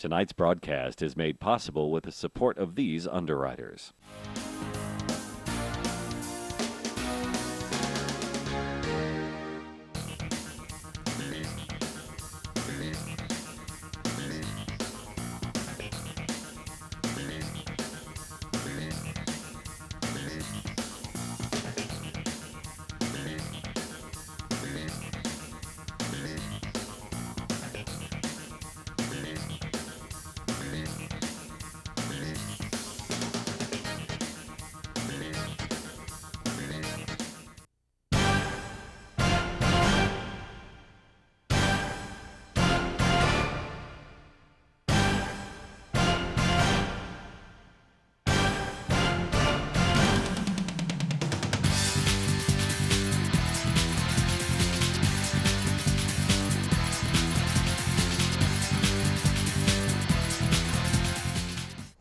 Tonight's broadcast is made possible with the support of these underwriters.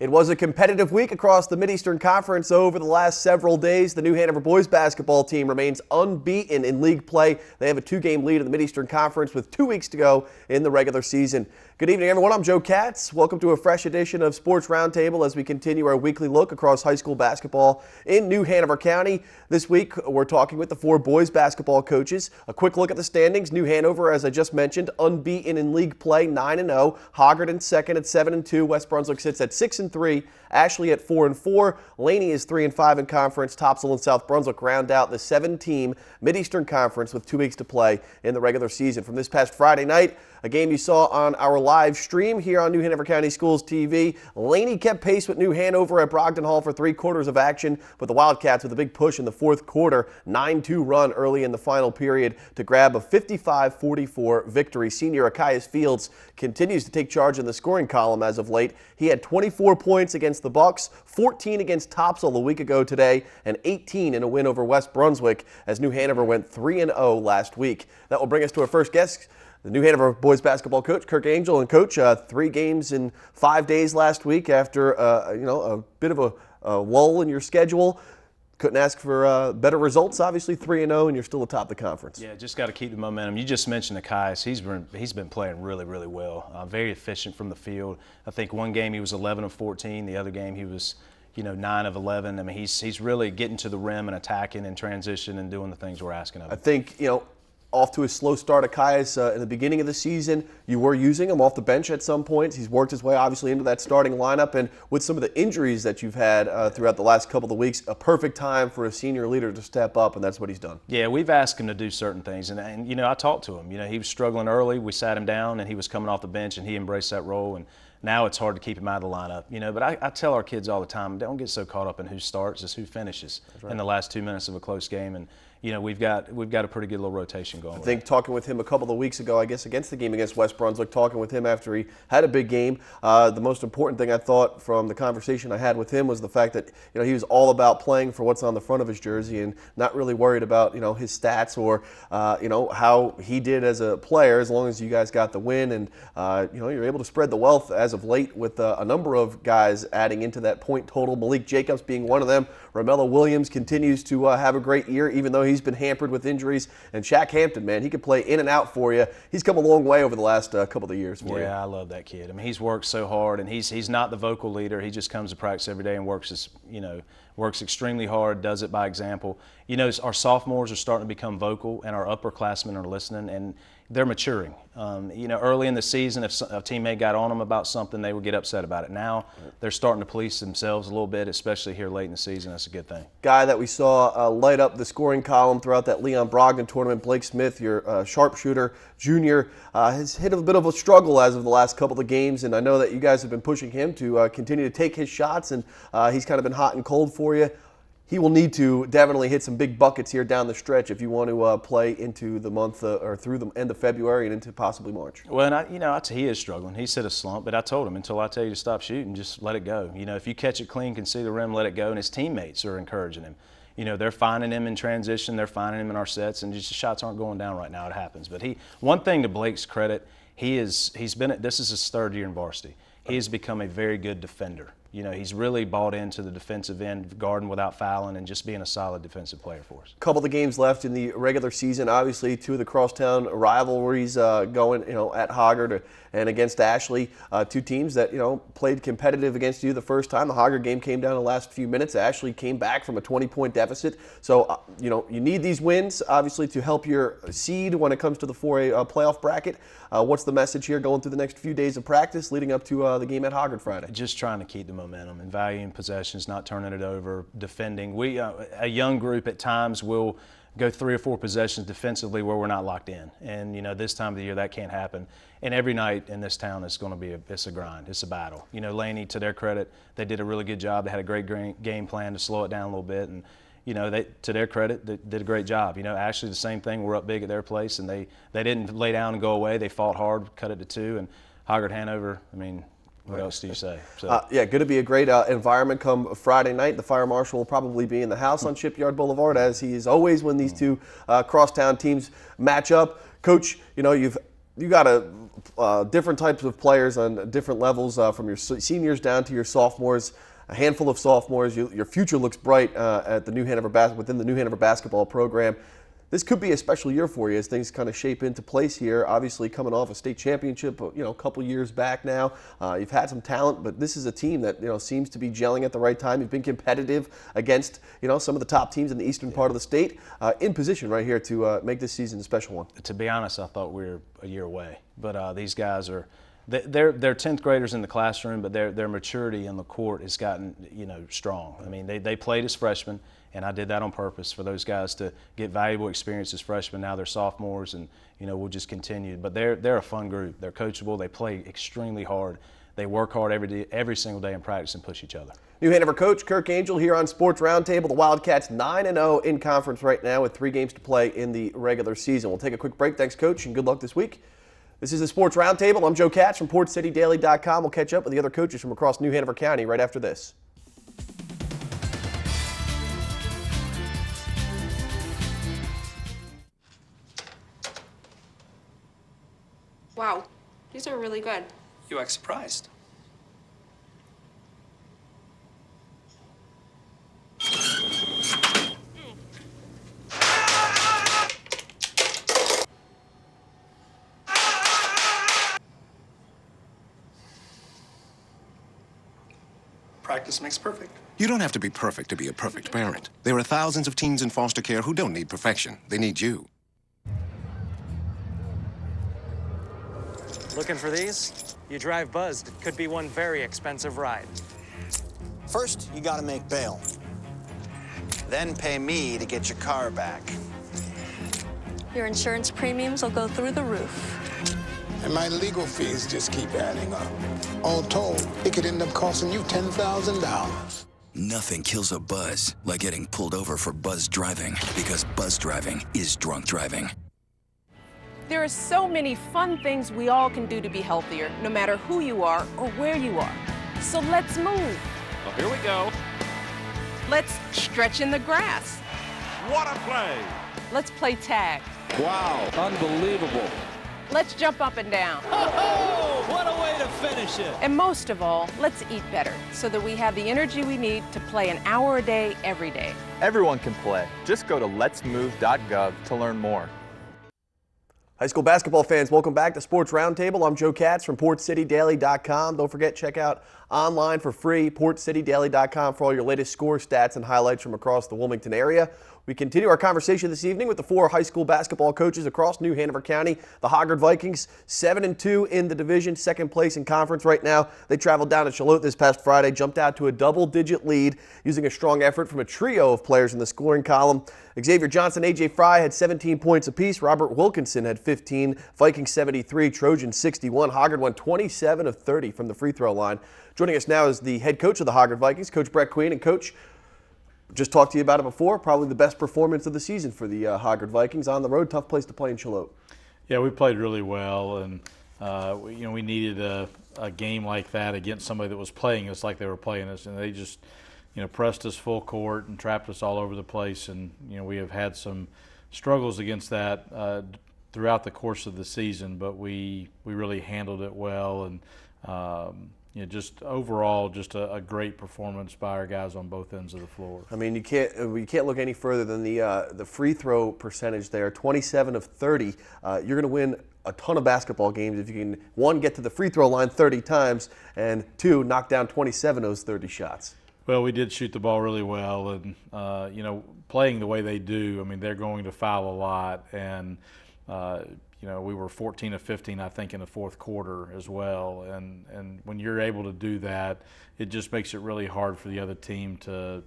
It was a competitive week across the Mid-Eastern Conference over the last several days. The New Hanover boys basketball team remains unbeaten in league play. They have a 2-game lead in the Mid-Eastern Conference with 2 weeks to go in the regular season. Good evening, everyone. I'm Joe Katz. Welcome to a fresh edition of Sports Roundtable as we continue our weekly look across high school basketball in New Hanover County. This week, we're talking with the 4 boys basketball coaches. A quick look at the standings. New Hanover, as I just mentioned, unbeaten in league play, 9-0. Hoggard in second at 7-2. West Brunswick sits at 6-3. Ashley at 4-4. Laney is 3-5 in conference. Topsail and South Brunswick round out the 7-team Mid-Eastern Conference with 2 weeks to play in the regular season. From this past Friday night, a game you saw on our live stream here on New Hanover County Schools TV. Laney kept pace with New Hanover at Brogdon Hall for 3 quarters of action, but the Wildcats with a big push in the fourth quarter, 9-2 run early in the final period to grab a 55-44 victory. Senior Achias Fields continues to take charge in the scoring column as of late. He had 24 points against the Bucks, 14 against Topsail a week ago today, and 18 in a win over West Brunswick as New Hanover went 3-0 last week. That will bring us to our first guest, the New Hanover boys basketball coach, Kirk Angel. And Coach, 3 games in 5 days last week after a bit of a lull in your schedule. Couldn't ask for better results. Obviously 3-0, and you're still atop the conference. Yeah, just got to keep the momentum. You just mentioned Achias. He's been playing really, really well. Very efficient from the field. I think one game he was 11 of 14. The other game he was 9 of 11. I mean, he's really getting to the rim and attacking and transition and doing the things we're asking of him. I think, off to a slow start, Achias, in the beginning of the season. You were using him off the bench at some points. He's worked his way, obviously, into that starting lineup. And with some of the injuries that you've had throughout the last couple of weeks, a perfect time for a senior leader to step up, and that's what he's done. Yeah, we've asked him to do certain things. And I talked to him. He was struggling early. We sat him down, and he was coming off the bench, and he embraced that role. And now it's hard to keep him out of the lineup. But I tell our kids all the time, don't get so caught up in who starts, it's who finishes in the last 2 minutes of a close game. And we've got a pretty good little rotation going. I think talking with him a couple of weeks ago, I guess against the game against West Brunswick, talking with him after he had a big game, the most important thing I thought from the conversation I had with him was the fact that he was all about playing for what's on the front of his jersey and not really worried about his stats or how he did as a player, as long as you guys got the win. And you're able to spread the wealth as of late with a number of guys adding into that point total. Malik Jacobs being one of them. Romello Williams continues to have a great year, even though he's been hampered with injuries. And Shaq Hampton, man, he could play in and out for you. He's come a long way over the last couple of years for you. Yeah, I love that kid. I mean, he's worked so hard, and he's not the vocal leader. He just comes to practice every day and works extremely hard, does it by example. Our sophomores are starting to become vocal, and our upperclassmen are listening, and they're maturing. Early in the season, if a teammate got on them about something, they would get upset about it. Now they're starting to police themselves a little bit, especially here late in the season. That's a good thing. Guy that we saw light up the scoring column throughout that Leon Brogdon tournament, Blake Smith, your sharpshooter junior, has hit a bit of a struggle as of the last couple of games, and I know that you guys have been pushing him to continue to take his shots, and he's kind of been hot and cold for you. He will need to definitely hit some big buckets here down the stretch if you want to play into the month or through the end of February and into possibly March. Well, and he is struggling. He's hit a slump, but I told him until I tell you to stop shooting, just let it go. If you catch it clean, can see the rim, let it go. And his teammates are encouraging him. They're finding him in transition, they're finding him in our sets, and just the shots aren't going down right now. It happens. But one thing to Blake's credit, this is his 3rd year in varsity. He has become a very good defender. You know, he's really bought into the defensive end, guarding without fouling, and just being a solid defensive player for us. Couple of the games left in the regular season. Obviously, two of the crosstown rivalries going, at Hoggard and against Ashley. Two teams that, played competitive against you the first time. The Hoggard game came down in the last few minutes. Ashley came back from a 20-point deficit. So, you need these wins, obviously, to help your seed when it comes to the 4A playoff bracket. What's the message here going through the next few days of practice leading up to the game at Hoggard Friday? Just trying to keep the momentum and valuing possessions, not turning it over, defending. We, a young group at times will go 3 or 4 possessions defensively where we're not locked in. And, this time of the year that can't happen. And every night in this town is going to be it's a grind. It's a battle. Laney, to their credit, they did a really good job. They had a great game plan to slow it down a little bit. And, to their credit, they did a great job. Ashley, the same thing. We're up big at their place, and they didn't lay down and go away. They fought hard, cut it to 2. And Hoggard Hanover, what else do you say? So. Going to be a great environment come Friday night. The fire marshal will probably be in the house on Shipyard Boulevard, as he is always when these two crosstown teams match up. Coach, you got different types of players on different levels, from your seniors down to your sophomores. A handful of sophomores. Your future looks bright at the New Hanover within the New Hanover basketball program. This could be a special year for you as things kind of shape into place here. Obviously, coming off a state championship, a couple years back now, you've had some talent, but this is a team that seems to be gelling at the right time. You've been competitive against some of the top teams in the eastern part of the state, in position right here to make this season a special one. To be honest, I thought we were a year away, but these guys are. They're 10th graders in the classroom, but their maturity in the court has gotten strong. They played as freshmen, and I did that on purpose for those guys to get valuable experience as freshmen. Now they're sophomores, and we'll just continue. But they're a fun group. They're coachable. They play extremely hard. They work hard every single day in practice and push each other. New Hanover coach Kirk Angel here on Sports Roundtable. The Wildcats 9-0 in conference right now with 3 games to play in the regular season. We'll take a quick break. Thanks, Coach, and good luck this week. This is the Sports Roundtable. I'm Joe Katz from PortCityDaily.com. We'll catch up with the other coaches from across New Hanover County right after this. Wow, these are really good. You act surprised. Practice makes perfect. You don't have to be perfect to be a perfect parent. There are thousands of teens in foster care who don't need perfection. They need you. Looking for these? You drive Buzzed. It could be one very expensive ride. First, you gotta make bail. Then pay me to get your car back. Your insurance premiums will go through the roof. And my legal fees just keep adding up. All told, it could end up costing you $10,000. Nothing kills a buzz like getting pulled over for buzz driving, because buzz driving is drunk driving. There are so many fun things we all can do to be healthier, no matter who you are or where you are. So let's move. Well, here we go. Let's stretch in the grass. What a play! Let's play tag. Wow, unbelievable. Let's jump up and down. Oh, what a way to finish it. And most of all, let's eat better so that we have the energy we need to play an hour a day, every day. Everyone can play. Just go to letsmove.gov to learn more. High school basketball fans, welcome back to Sports Roundtable. I'm Joe Katz from PortCityDaily.com. Don't forget, check out online for free, PortCityDaily.com, for all your latest score, stats, and highlights from across the Wilmington area. We continue our conversation this evening with the 4 high school basketball coaches across New Hanover County. The Hoggard Vikings, 7-2 in the division, second place in conference right now. They traveled down to Charlotte this past Friday, jumped out to a double-digit lead using a strong effort from a trio of players in the scoring column. Xavier Johnson, A.J. Fry had 17 points apiece. Robert Wilkinson had 15. Vikings 73, Trojans 61. Hoggard won 27 of 30 from the free throw line. Joining us now is the head coach of the Hoggard Vikings, Coach Brett Queen. And Coach, just talked to you about it before, probably the best performance of the season for the Hoggard Vikings on the road. Tough place to play in Charlotte. Yeah, we played really well, and we needed a game like that against somebody that was playing us like they were playing us, and they just pressed us full court and trapped us all over the place. And we have had some struggles against that throughout the course of the season, but we really handled it well. And just overall, just a great performance by our guys on both ends of the floor. I mean, you can't look any further than the free throw percentage there. 27 of 30. You're going to win a ton of basketball games if you can, one, get to the free throw line 30 times, and two, knock down 27 of those 30 shots. Well, we did shoot the ball really well, and playing the way they do, I mean, they're going to foul a lot, and we were 14 of 15, I think, in the fourth quarter as well, and when you're able to do that, it just makes it really hard for the other team to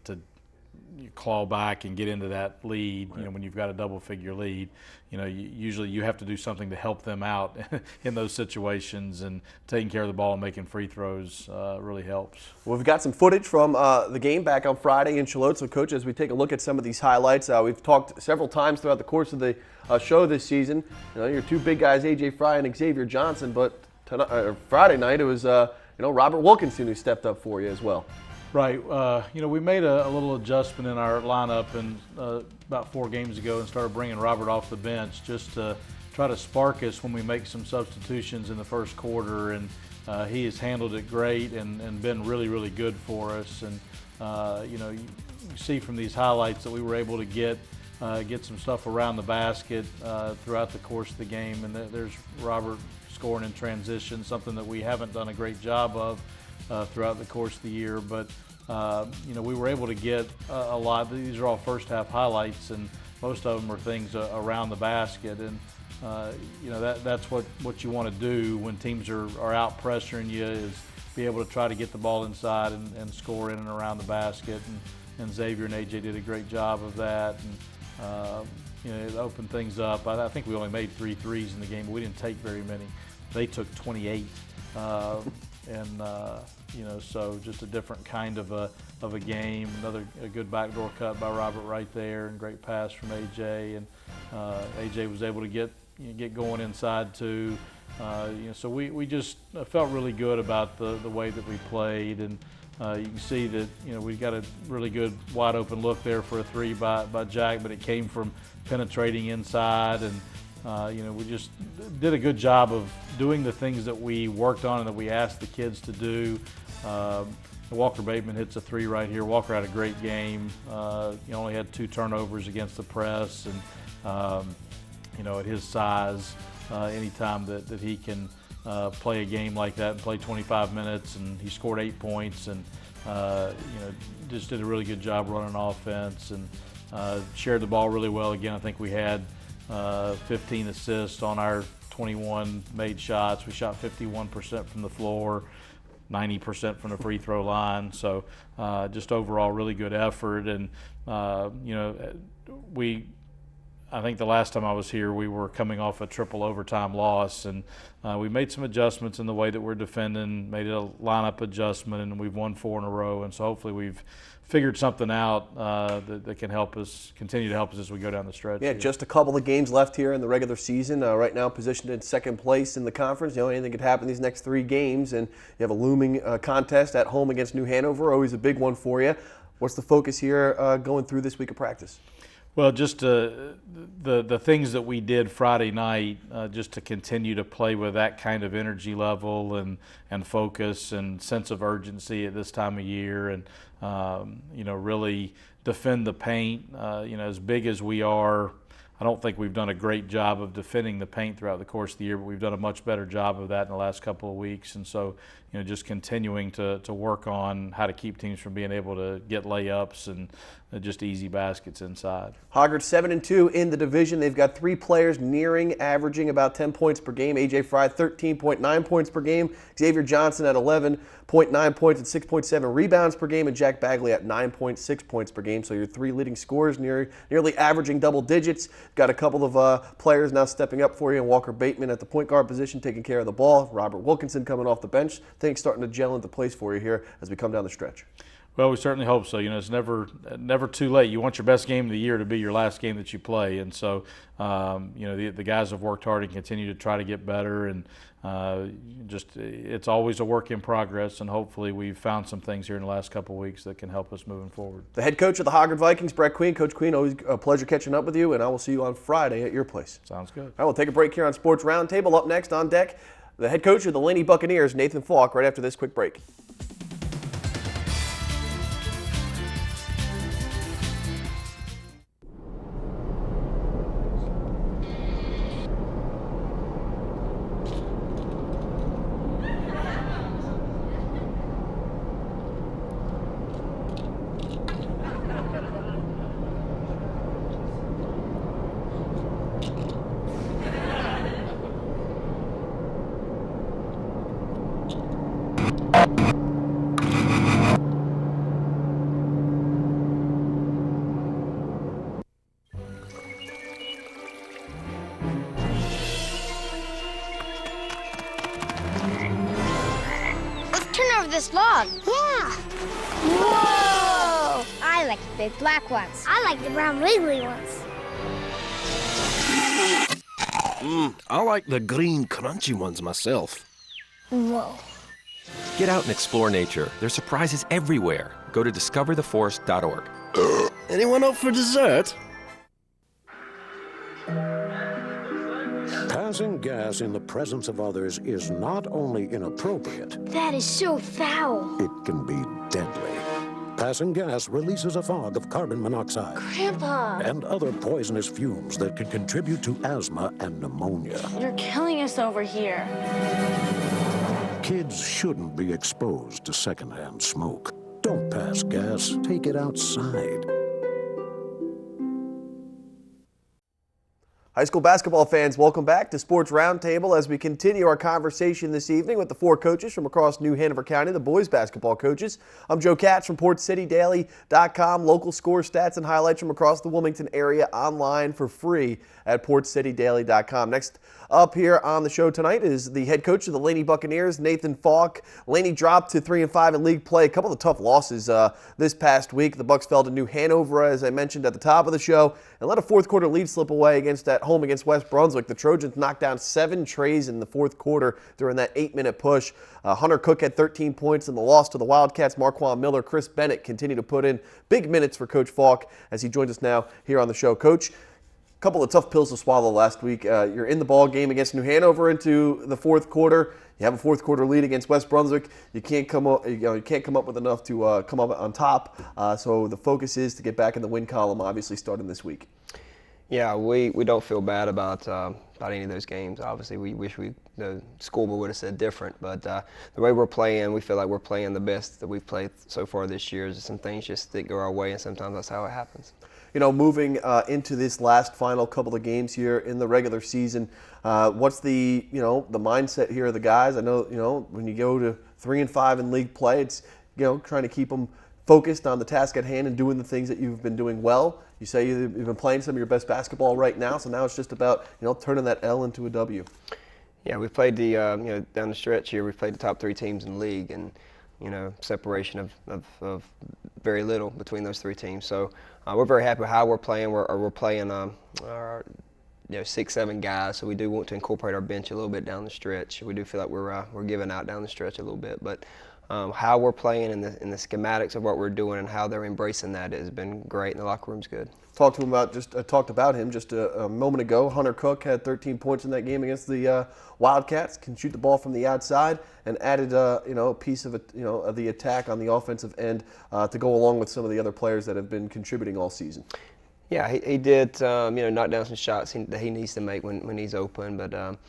claw back and get into that lead. Right. When you've got a double-figure lead, usually you have to do something to help them out in those situations, and taking care of the ball and making free throws really helps. Well, we've got some footage from the game back on Friday in Charlotte. So, Coach, as we take a look at some of these highlights, we've talked several times throughout the course of the show this season. Your two big guys, A.J. Fry and Xavier Johnson, but Friday night it was Robert Wilkinson who stepped up for you as well. Right. We made a little adjustment in our lineup about 4 games ago and started bringing Robert off the bench just to try to spark us when we make some substitutions in the first quarter. And he has handled it great and been really, really good for us. And, you see from these highlights that we were able to get some stuff around the basket throughout the course of the game. And there's Robert scoring in transition, something that we haven't done a great job of throughout the course of the year, but we were able to get a lot. These are all first half highlights, and most of them are things around the basket, and that's what you want to do when teams are out pressuring you, is be able to try to get the ball inside and score in and around the basket, and Xavier and AJ did a great job of that, and it opened things up. I think we only made 3 threes in the game, but we didn't take very many. They took 28. So just a different kind of a game. A good backdoor cut by Robert right there, and great pass from AJ, and AJ was able to get going inside too. So we just felt really good about the way that we played, and you can see that we got a really good wide open look there for a 3 by Jack, but it came from penetrating inside, and we just did a good job of doing the things that we worked on and that we asked the kids to do. Walker Bateman hits a 3 right here. Walker had a great game. He only had 2 turnovers against the press, and at his size, anytime that he can play a game like that and play 25 minutes, and he scored 8 points, and just did a really good job running offense, and shared the ball really well. Again, I think we had 15 assists on our 21 made shots. We shot 51% from the floor, 90% from the free throw line. So just overall really good effort. And I think the last time I was here, we were coming off a triple overtime loss, and we made some adjustments in the way that we're defending, made a lineup adjustment, and we've won 4 in a row. And so hopefully we've figured something out that can continue to help us as we go down the stretch. Yeah, here. Just a couple of games left here in the regular season. Right now positioned in second place in the conference. Anything could happen these next 3 games, and you have a looming contest at home against New Hanover, always a big one for you. What's the focus here going through this week of practice? Well, just the things that we did Friday night, just to continue to play with that kind of energy level and focus and sense of urgency at this time of year, and really defend the paint. As big as we are, I don't think we've done a great job of defending the paint throughout the course of the year, but we've done a much better job of that in the last couple of weeks. And so, just continuing to work on how to keep teams from being able to get layups and just easy baskets inside. Hoggard 7-2 in the division. They've got 3 players averaging about 10 points per game. A.J. Fry, 13.9 points per game. Xavier Johnson at 11.9 points and 6.7 rebounds per game. And Jack Bagley at 9.6 points per game. So your 3 leading scorers nearly averaging double digits. Got a couple of players now stepping up for you. And Walker Bateman at the point guard position taking care of the ball. Robert Wilkinson coming off the bench. Things starting to gel into place for you here as we come down the stretch. Well, we certainly hope so. It's never too late. You want your best game of the year to be your last game that you play, and so the guys have worked hard and continue to try to get better, and it's always a work in progress. And hopefully, we've found some things here in the last couple of weeks that can help us moving forward. The head coach of the Hoggard Vikings, Brett Queen. Coach Queen, always a pleasure catching up with you, and I will see you on Friday at your place. Sounds good. All right, we'll take a break here on Sports Roundtable. Up next on deck, the head coach of the Laney Buccaneers, Nathan Falk, right after this quick break. This log. Yeah. Whoa! I like the big black ones. I like the brown wiggly ones. I like the green crunchy ones myself. Whoa. Get out and explore nature. There's surprises everywhere. Go to discovertheforest.org. Anyone up for dessert? Passing gas in the presence of others is not only inappropriate, That is so foul. it can be deadly. Passing gas releases a fog of carbon monoxide Grandpa. and other poisonous fumes that can contribute to asthma and pneumonia. You're killing us over here. Kids shouldn't be exposed to secondhand smoke. Don't pass gas. Take it outside. High school basketball fans, welcome back to Sports Roundtable as we continue our conversation this evening with the four coaches from across New Hanover County, the boys basketball coaches. I'm Joe Katz from PortCityDaily.com. Local score stats and highlights from across the Wilmington area online for free at PortCityDaily.com. Next up here on the show tonight is the head coach of the Laney Buccaneers, Nathan Falk. Laney dropped to 3-5 in league play. A couple of tough losses this past week. The Bucs fell to New Hanover, as I mentioned at the top of the show, and let a fourth quarter lead slip away at home against West Brunswick. The Trojans knocked down 7 trays in the fourth quarter during that 8-minute push. Hunter Cook had 13 points in the loss to the Wildcats. Marquand Miller, Chris Bennett continue to put in big minutes for Coach Falk as he joins us now here on the show. Coach, couple of tough pills to swallow last week. You're in the ball game against New Hanover into the fourth quarter. You have a fourth quarter lead against West Brunswick. You can't come up. You can't come up with enough to come up on top. So the focus is to get back in the win column. Obviously, starting this week. Yeah, we don't feel bad about any of those games. Obviously, we wish the scoreboard would have said different. But the way we're playing, we feel like we're playing the best that we've played so far this year. Some things just didn't go our way, and sometimes that's how it happens. You know, moving into this last final couple of games here in the regular season, what's the the mindset here of the guys? I know when you go to 3-5 in league play, it's trying to keep them focused on the task at hand and doing the things that you've been doing well. You say you've been playing some of your best basketball right now, so now it's just about turning that L into a W. Yeah, we've played the down the stretch here. We've played the top 3 teams in the league, and separation of very little between those 3 teams. So we're very happy with how we're playing. We're playing our 6-7 guys, so we do want to incorporate our bench a little bit down the stretch. We do feel like we're giving out down the stretch a little bit, but how we're playing and the schematics of what we're doing and how they're embracing that has been great, and the locker room's good. Talked about him just a moment ago. Hunter Cook had 13 points in that game against the Wildcats. Can shoot the ball from the outside and added a piece of of the attack on the offensive end to go along with some of the other players that have been contributing all season. Yeah, he did knock down some shots that he needs to make when he's open, but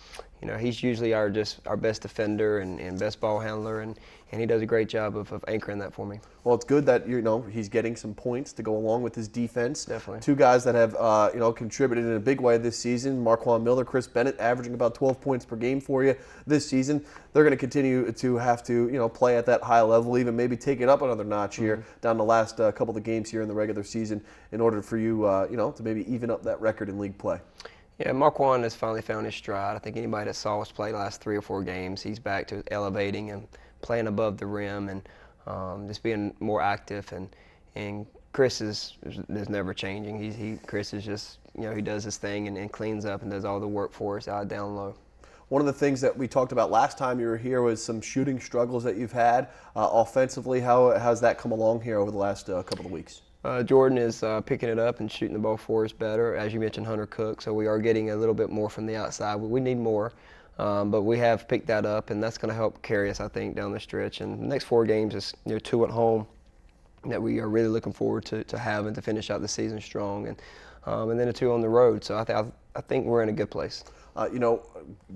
he's usually our best defender and best ball handler, and he does a great job of anchoring that for me. Well, it's good that he's getting some points to go along with his defense. Definitely. 2 guys that have contributed in a big way this season: Marquand Miller, Chris Bennett, averaging about 12 points per game for you this season. They're going to continue to have to play at that high level, even maybe take it up another notch here down the last couple of games here in the regular season, in order for you to maybe even up that record in league play. Yeah, Marquand has finally found his stride. I think anybody that saw us play the last 3 or 4 games, he's back to elevating and playing above the rim and just being more active. And Chris is never changing. Chris is just he does his thing and cleans up and does all the work for us out down low. One of the things that we talked about last time you were here was some shooting struggles that you've had offensively. How's that come along here over the last couple of weeks? Jordan is picking it up and shooting the ball for us better. As you mentioned, Hunter Cook, so we are getting a little bit more from the outside. We need more. But we have picked that up, and that's going to help carry us, I think, down the stretch. And the next 4 games is 2 at home that we are really looking forward to having to finish out the season strong, and then the 2 on the road. So I think we're in a good place.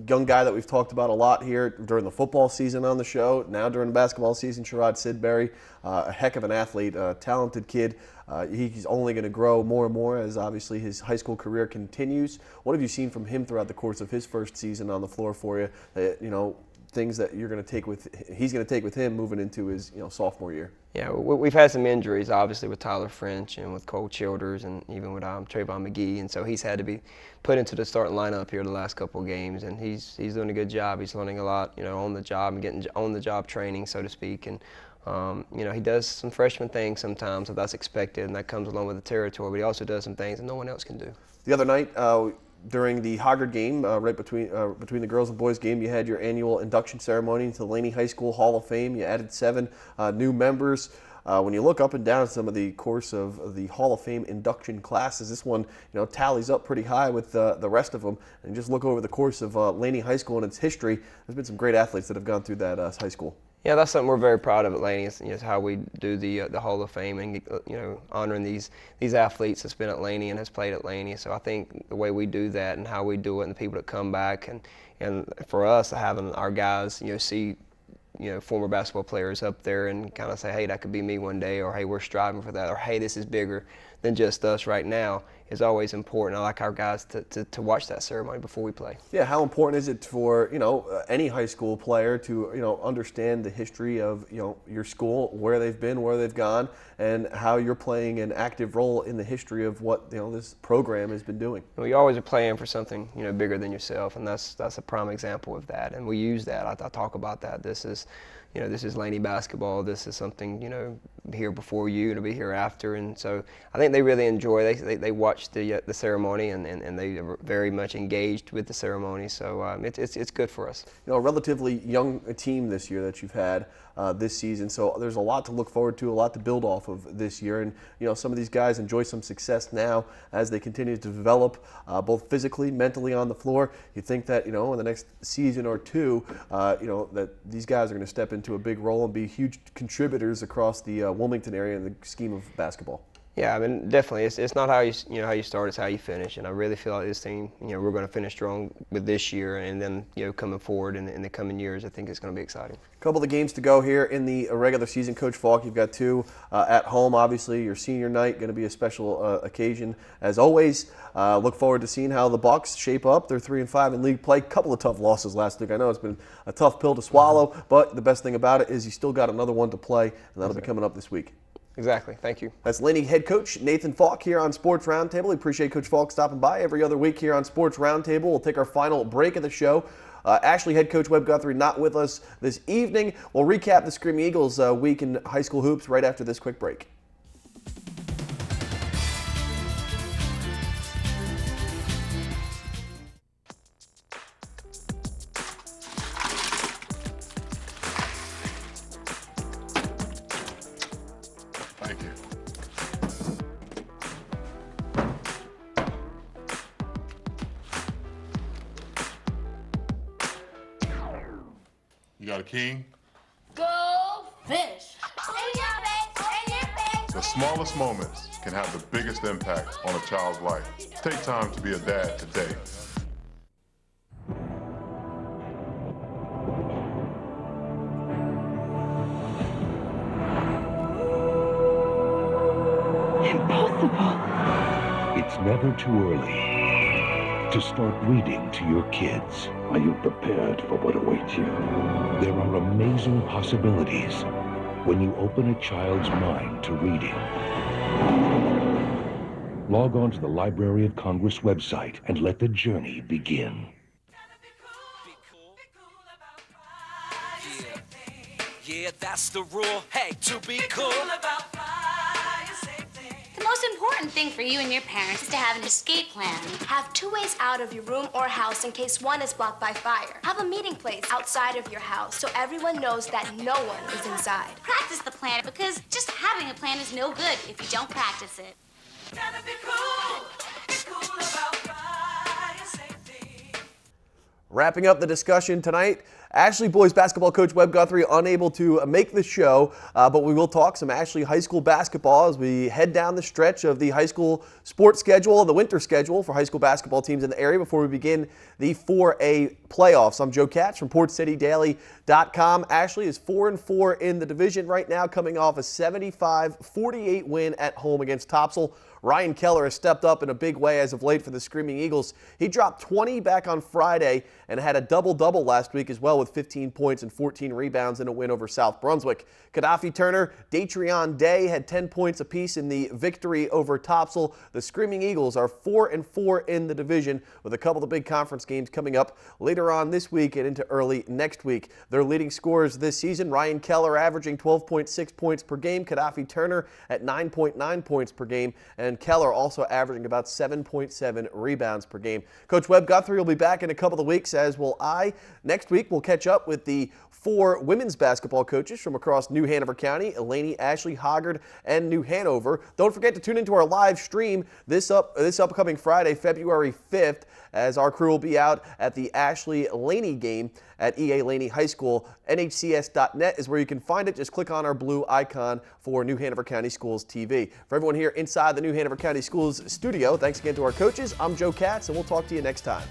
Young guy that we've talked about a lot here during the football season on the show, now during the basketball season, Sherrod Sidbury, a heck of an athlete, a talented kid. He's only going to grow more and more as obviously his high school career continues. What have you seen from him throughout the course of his first season on the floor for you? Things that he's going to take with him moving into his sophomore year. Yeah, we've had some injuries, obviously, with Tyler French and with Cole Childers and even with Trayvon McGee, and so he's had to be put into the starting lineup here the last couple of games, and he's doing a good job. He's learning a lot, on the job and getting on-the-job training, so to speak, and he does some freshman things sometimes, so that's expected, and that comes along with the territory, but he also does some things that no one else can do. The other night, during the Hoggard game, right between the girls and boys game, you had your annual induction ceremony into the Laney High School Hall of Fame. You added 7 new members. When you look up and down some of the course of the Hall of Fame induction classes, this one tallies up pretty high with the rest of them. And just look over the course of Laney High School and its history, there's been some great athletes that have gone through that high school. Yeah, that's something we're very proud of at Laney. Is how we do the Hall of Fame and honoring these athletes that's been at Laney and has played at Laney. So I think the way we do that and how we do it and the people that come back and for us having our guys see former basketball players up there and kind of say, hey, that could be me one day, or hey, we're striving for that, or hey, this is bigger than just us right now, is always important. I like our guys to watch that ceremony before we play. Yeah, how important is it for any high school player to understand the history of your school, where they've been, where they've gone, and how you're playing an active role in the history of what this program has been doing? Well, you always are playing for something bigger than yourself, and that's a prime example of that. And we use that. I talk about that. This is Laney basketball. This is something here before you, and it'll be here after. And so I think they really enjoy. They watch the ceremony and they are very much engaged with the ceremony. So it's good for us. A relatively young team this year that you've had this season. So there's a lot to look forward to, a lot to build off of this year. And some of these guys enjoy some success now as they continue to develop both physically, mentally on the floor. You think that in the next season or 2, that these guys are going to step into a big role and be huge contributors across the Wilmington area in the scheme of basketball. Yeah, I mean, definitely. It's not how you start, it's how you finish. And I really feel like this team, we're going to finish strong with this year, and then coming forward in the coming years, I think it's going to be exciting. A couple of games to go here in the regular season. Coach Falk, you've got 2 at home. Obviously, your senior night going to be a special occasion as always. Look forward to seeing how the Bucks shape up. They're 3-5 in league play. Couple of tough losses last week. I know it's been a tough pill to swallow, but the best thing about it is you still got another one to play, and that'll be coming up this week. Exactly. Thank you. That's Laney head coach Nathan Falk here on Sports Roundtable. We appreciate Coach Falk stopping by every other week here on Sports Roundtable. We'll take our final break of the show. Ashley head coach Webb Guthrie not with us this evening. We'll recap the Screaming Eagles week in high school hoops right after this quick break. Thank you. You got a king? Go fish! The smallest moments can have the biggest impact on a child's life. Take time to be a dad today. It's never too early to start reading to your kids. Are you prepared for what awaits you? There are amazing possibilities when you open a child's mind to reading. Log on to the Library of Congress website and let the journey begin. Yeah, that's the rule. Hey, to be cool. The most important thing for you and your parents is to have an escape plan. Have 2 ways out of your room or house in case one is blocked by fire. Have a meeting place outside of your house so everyone knows that no one is inside. Practice the plan, because just having a plan is no good if you don't practice it. Wrapping up the discussion tonight, Ashley boys basketball coach Webb Guthrie unable to make the show, but we will talk some Ashley high school basketball as we head down the stretch of the high school sports schedule and the winter schedule for high school basketball teams in the area before we begin the 4A playoffs. I'm Joe Katz from PortCityDaily.com. Ashley is 4-4 in the division right now, coming off a 75-48 win at home against Topsail. Ryan Keller has stepped up in a big way as of late for the Screaming Eagles. He dropped 20 back on Friday and had a double-double last week as well with 15 points and 14 rebounds in a win over South Brunswick. Gaddafi Turner, Datrion Day had 10 points apiece in the victory over Topsail. The Screaming Eagles are 4-4 in the division with a couple of big conference games coming up later on this week and into early next week. Their leading scorers this season, Ryan Keller averaging 12.6 points per game, Gaddafi Turner at 9.9 points per game, and Keller also averaging about 7.7 rebounds per game. Coach Webb Guthrie will be back in a couple of weeks, as will I. Next week, we'll catch up with the 4 women's basketball coaches from across New Hanover County, Elaney, Ashley, Hoggard, and New Hanover. Don't forget to tune into our live stream this upcoming Friday, February 5th, as our crew will be out at the Ashley Laney game at EA Laney High School. NHCS.net is where you can find it. Just click on our blue icon for New Hanover County Schools TV. For everyone here inside the New Hanover County Schools studio, thanks again to our coaches. I'm Joe Katz, and we'll talk to you next time.